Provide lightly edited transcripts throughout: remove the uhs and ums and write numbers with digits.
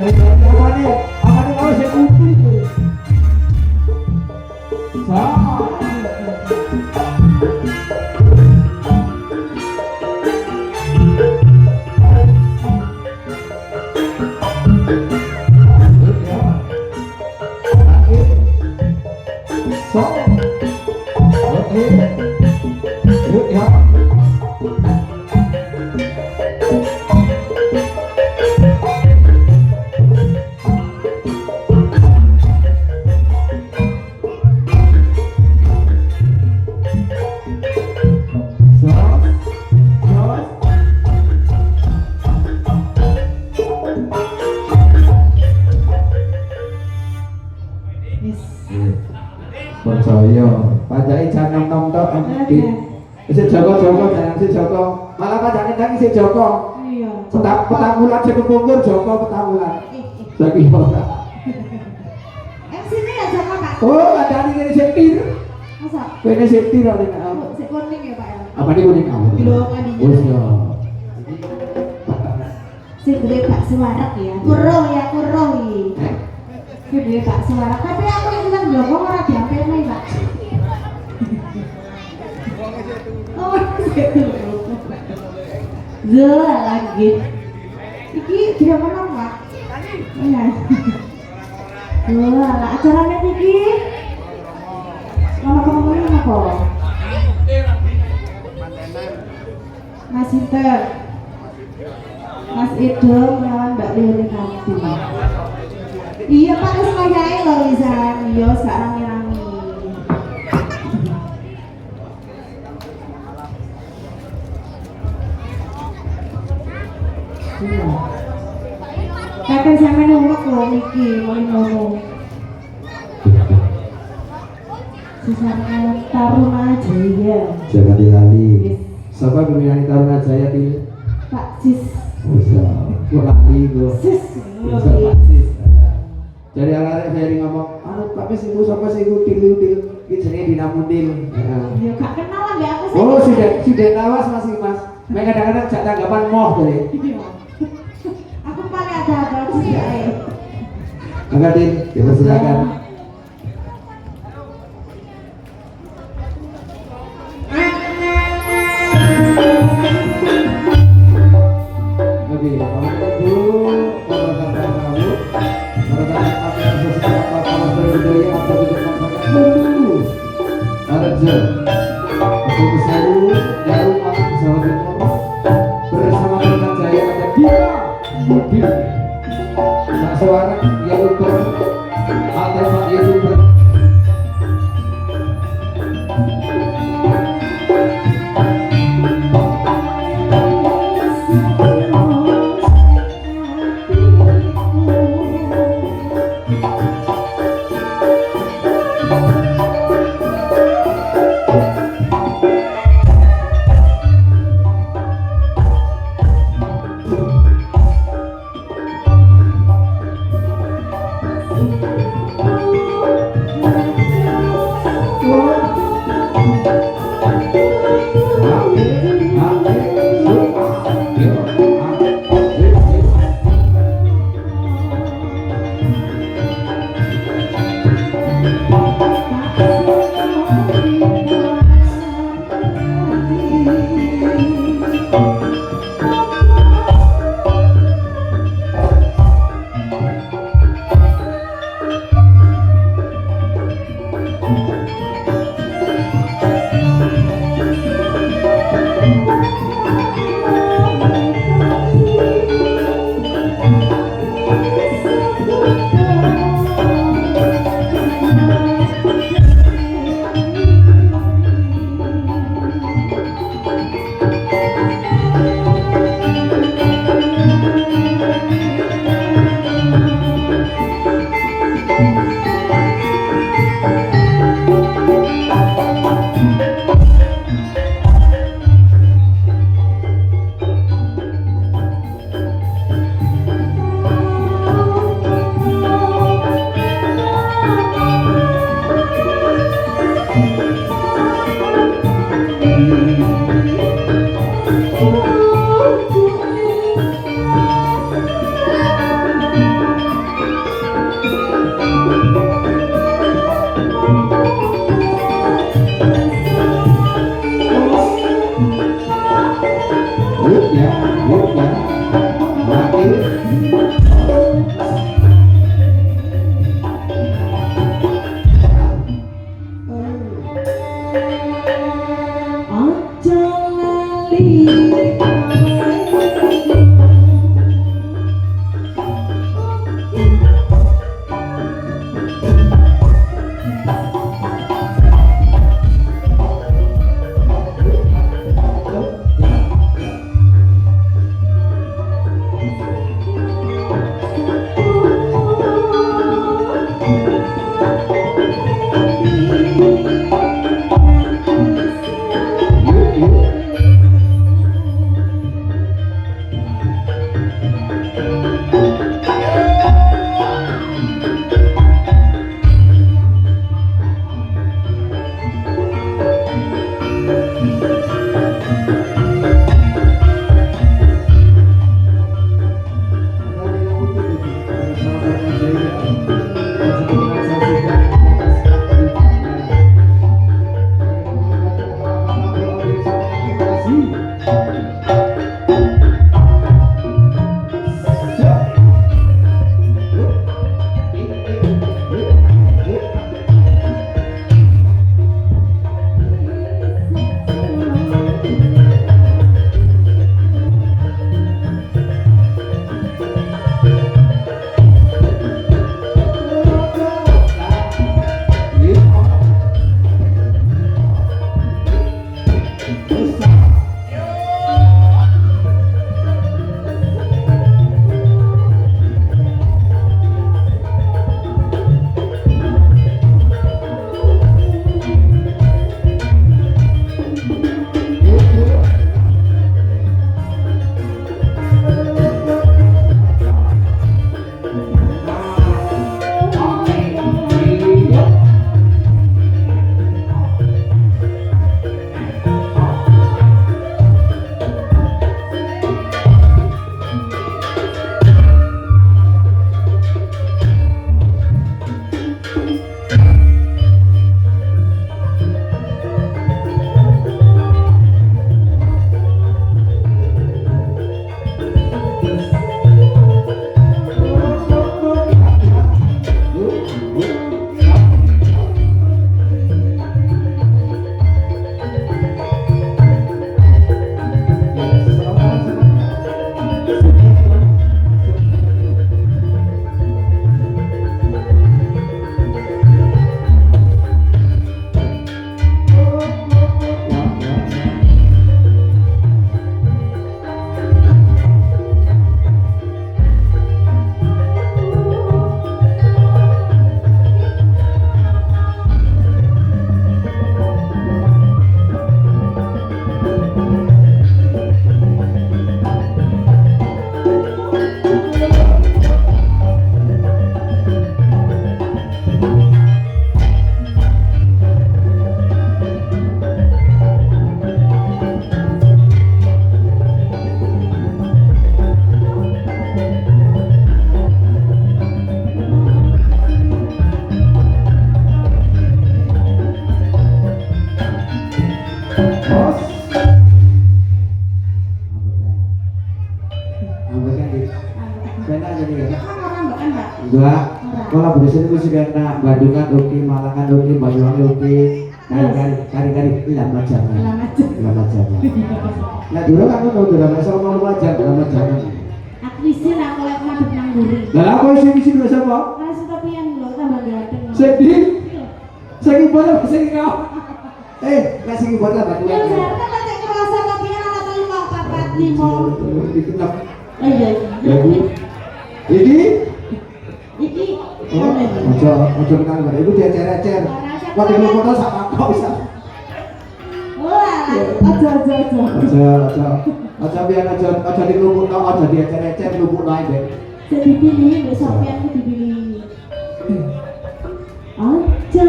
Apa nih kalau saya putih itu? Sama. Percaya, pajai jangan nom-nom si Joko jangan si Joko malah pajai kan si Joko petang bulan jadi punggur Joko petang bulan lagi orang MC-nya ya Joko Pak? Oh ada ini setir masa? ini setir ada si kuning ya Pak ya? apa nih kuning kamu? Belum kan oh siap si gede Pak Suwarak ya? Kuroh ya kuroh gede Pak Suwarak tapi aku yang bilang Joko malah diambil nih Pak oh gitu Zah lagi iki tidak menang Pak iya wah acaranya iki ngomong-ngomongin apa? Mas Inter Mas Idom lawan Mbak Lili Kanti iya Pak wis kayae lho Lisan iya sekarang ngirangi iya kakek sampe ngomong lho Miki mulai ngomong Sesama Taruna Jaya jangan dilali siapa pemilihan Taruna Jaya di Pak Sis bisa gue lali gue Sis bisa Pak Sis jadi alarnya dari ngomong Pak Sis itu siapa sih itu til ini jenis dinamudil ya gak kenal lah aku sih oh sudah lawas masih mas mereka kadang-kadang jak tanggapan moh dari aku paling ada sih ya angkatin kita silakan bersama dengan Jaya ada Dina Mudin tak suara yang utuh atau Pak YouTuber Enggak. Kolaborasi itu sih karena Bandungan oke, Malangan oke, Banyuwangi oke, kari-kari lama jangan. Nah dulu kan aku udah nggak sama mau aja lama jangan. Aku isin aku lek madep nang mburi. Lah aku isi dulu siapa? Kasih tapi yang lho tambah ganteng. Sedih. Segi bola segi kau. Lah segi bola batu. Ya jarang kan cek ngerasa tapi anak telu kok papat limo. Dikenap. Iya. Lagu. Iki. Ojo kenal bare iku diacer-acer. Kok di foto sama kok bisa. Wah, aja biar aja dilumpuhno, aja diacer-acer lumpuhno ae, Dek. Jadi dipilih besok yang dipilih. Aja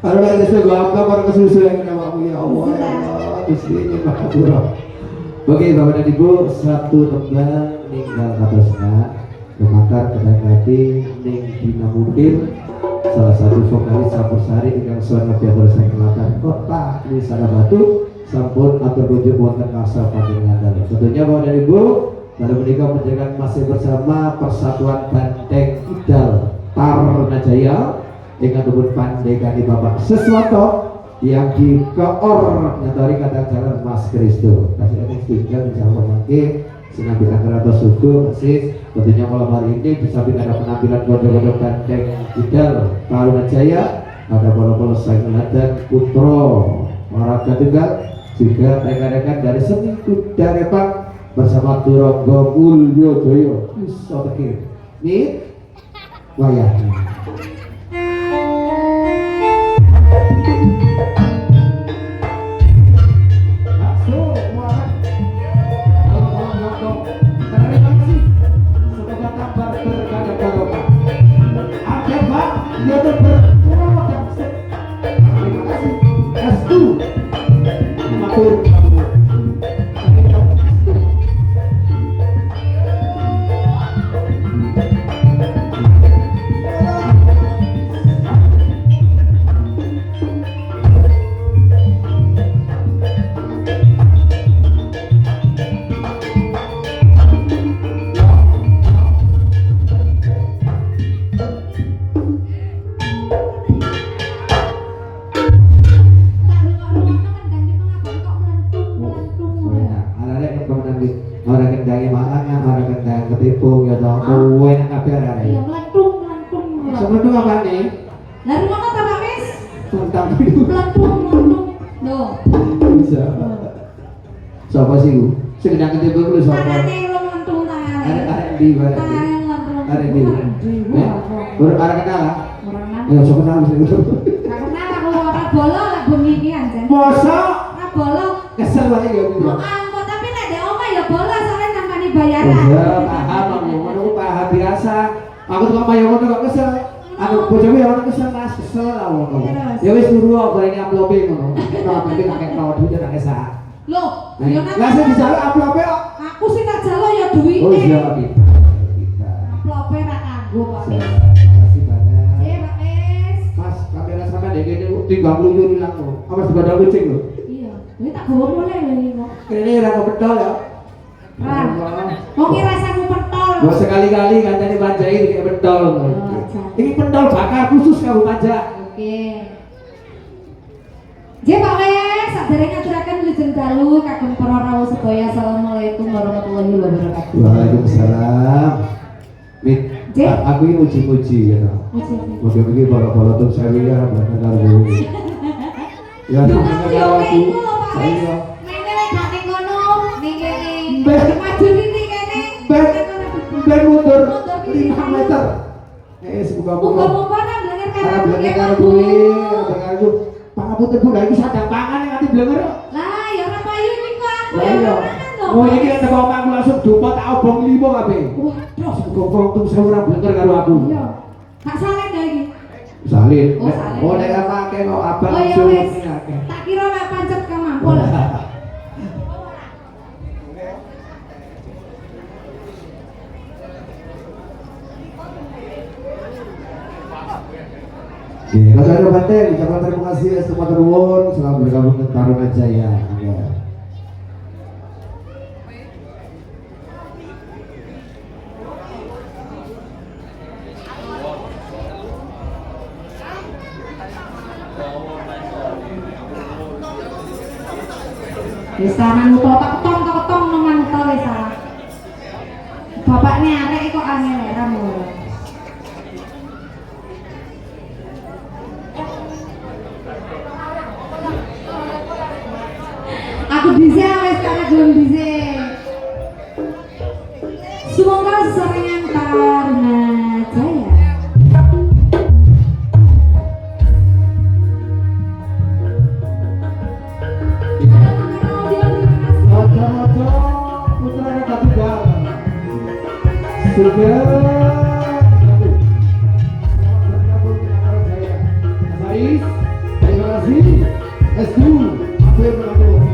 Kalau lagi sudah apa para kesusu yang namamu ya Allah ya Allah Gusti ini makasih. Oke Bapak dan Ibu, satu tembang ninggal katosna lumatar kedai hati ning dina mudin salah satu vokalis Sapursari ingkang suara piatur sakelatan kota di Sana Batu sampun atur kunjung wonten kasar panjenengan. Tentunya Bapak dan Ibu dalam menikah menjaga masih bersama Persatuan Banteng Idal Tarunajaya dengan dubur pandai kali Bapak sesuatu yang dikoordinatori kata jalan Mas Kristo kasih ada tinggal bisa memakai senambil agar atau suku masih tentunya malam hari ini bisa ada penampilan kode-kode banteng Idal Tarunajaya ada bola-bola Saingan dan Putro Warga Tunggal juga rekan-rekan dari seni kuda repang bersama Turonggo Mulyo Joyo bisa tekir nih wayahnya. Sementu apa nih? Dari mana Pak Wis? Tentang Melentung. Loh. Bisa. Siapa sih lu? Sing ndang ketipu lu sapa? Tangane melentung tangane. Arek di mana? Tangane melentung. Arek di. Baru arek kenal lah. Ya sok kenal sih. Enggak kenal aku ora bolo lek bengi iki anjen. Mosok? Ora bolo. Kesel banget ya Bu. Ampun tapi nek ndek omah ya bolo soalnya nampani bayaran. Ya, paham aku. Ngono paham biasa. Aku tuh apa yang ngono kok kesel. Aku bojoku ya ono kesel Mas, kesel aku. Ya wis turu kok bareng upload ngono. Ora penting akeh tau duit akeh sak. Loh, yo nek lah sing dijaluk upload kok. aku sing tak jaluk ya duwite. Oh iya kita. Upload ra kanggo kok. Makasih banyak. Pak Wis. Mas, kamera sampean ndek kene timbang luyu ilang lho. Apa sebadal kucing lho? Iya, kowe tak gowo mulai lho iki kok. Kene ora kepethol ya. Kok kira rasamu pentol. Gak sekali-kali kancane panjai kayak pentol. Ini pentol bakar khusus karo pajak. Oke. Nggih Pak Wes, saderenge aturaken wilujeng dalu kagem para rawuh sedaya. Assalamualaikum warahmatullahi wabarakatuh. Waalaikumsalam. Mit, aku ini muji-muji ya. Muji. Begini bola-bola tuh saya ya bener karo. Ya namanya karo aku. Saya Mene lek gak ning ngono, ning kene. Maju niki kene. Ben mundur 5 meter. Semoga-moga. Muga-muga nang blenger Karena karo blenger karo kuwi, blenger iku pangapunten Bu, lha iki sadang pangan nganti blenger. Lah ya ora payu iki kok aku Lah ya iya. mangan lho. Oh iki nek teko omahku langsung dupa tak obong limo kabeh. Waduh. Semoga untung sewu ora blenger karo aku. Iya. Gak saleh dah iki. Salin. Oh, salin. Oh nek akeh kok abang Oh ya suruh wis. akeh. Tak kira nek pancet ka mampul. Raja Banteng, ucapan terima kasih semua terwon selamat bergabung dengan Taruna Jaya. Wis tanang utawa tak ketong nang utawa wis salah. Bapakne arek kok angel ra mulu. Aku bisa wis karena belum bisa. Semoga sesarengan Taruna Jaya. Mojo-mojo putra Batu Gal. Sudah. Bergabung dengan Taruna Jaya. Mas Ais, terima kasih. S2, Afir bergabung.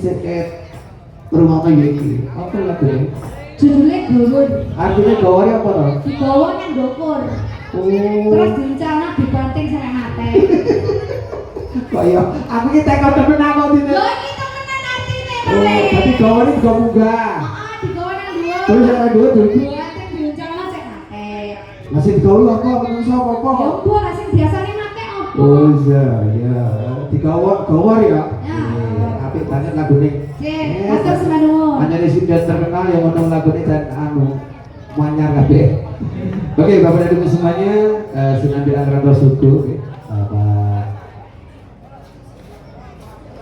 seket rumah tuh iki. Apa lagu ini? Judulnya Gawon. Artinya gawari apa toh? Dibawa nang dokur. Terus Oh, direncana dibanting sama mate. kaya aku ki teko temen aku dine. Lho iki temenan artine Oh, Pak. tapi gawari juga munggah. Heeh, digawa nang dhuwur. Terus yang kedua tuh Banting direncana sik mate. masih digawe apa menungso apa? Ya mbok lah sing biasane mate opo? Oh iya, ya. Gawar ya. Ya. Apik banget lagu ini. Cek, matur sembah nuwun. Hanya di sini terkenal yang ngomong lagu ini dan anu manyar kabeh. Oke, Bapak dan Ibu semuanya, Senambil Anggrado Suku, Bapak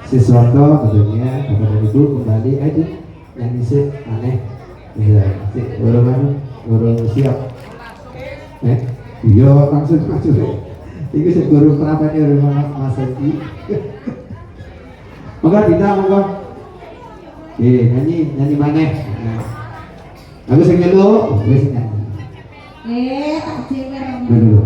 Siswanto tentunya, Bapak dan Ibu kembali aja yang isi aneh, ya, urung siap, iya langsung maju. Ini sebelum perapannya rumah Mas Edi. Monggo Dita, monggo. Nyanyi maneh. Aku sing melu, wis nyanyi. Tak cewer. Dulu.